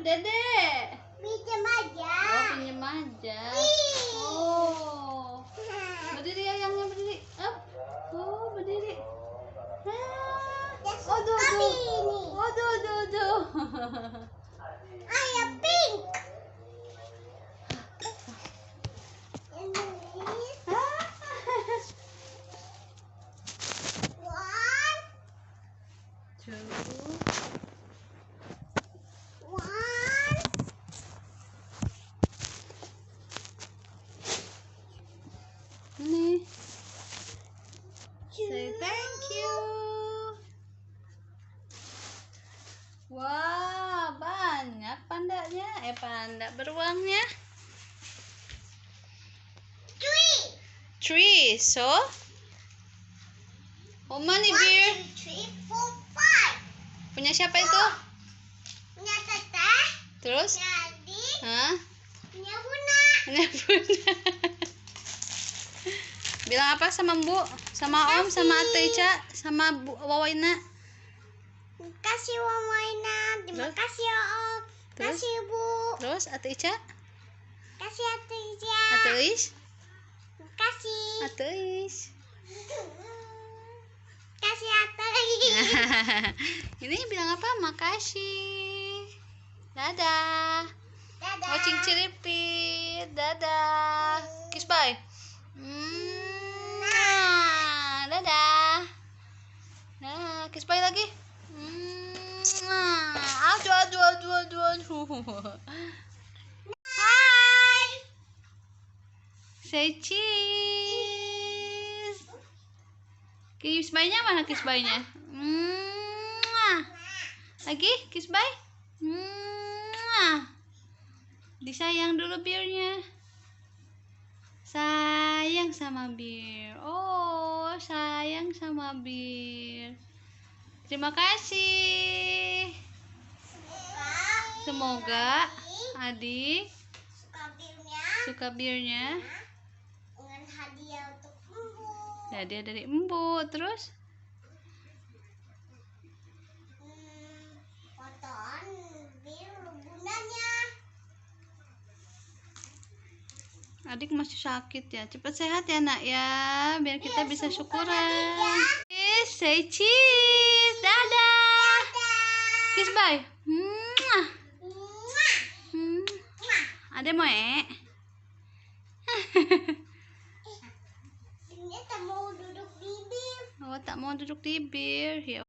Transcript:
Dede. Pinjam aja. Oh, pinjam aja. Oh. Berdiri ayangnya, berdiri. Up. Oh, berdiri. Oh, tuh. Oh, tuh. Ayah pink. One. Two. One. Ini. Say thank you. Wah, banyak pandanya. Panda beruangnya. Three. So, how many beer? 1, 2, 3, 4, 5. Punya siapa itu? Punya Teteh. Terus? Punya Adik. Hah? Punya Buna. Punya Bunda. Bilang apa sama Bu? Sama Om? Sama Ate Ica? Sama Bu Wawaina? Terima kasih Wawaina. Terima Terus? kasih Om. Terima Terus? kasih Bu. Terus Ate Ica? Terima kasih Ate Ica. Ate Is? Terima kasih. Ate Is. Kasih Ate. Ini bilang apa? Makasih. Dadah. Dadah. Watching Ciripit. Dadah. Kiss bye. Dadah. Nah, kiss bye lagi. Aduh. Hai. Say cheese. Kiss bye-nya mana kiss bye-nya? Lagi kiss bye. Disayang dulu beernya. Sayang sama bir. Oh, sayang sama bir. Terima kasih. Semoga adik Suka birnya. suka birnya. Dengan hadiah untuk Embu. Hadiah dari Embu. Terus Potongan bir bundanya. adik masih sakit ya. Cepat sehat ya nak ya, biar kita bisa syukuran. Say cheese. Dadah. Kiss bye. Ada mau Ini tak mau duduk di bir. Oh, tak mau duduk di bir. Ya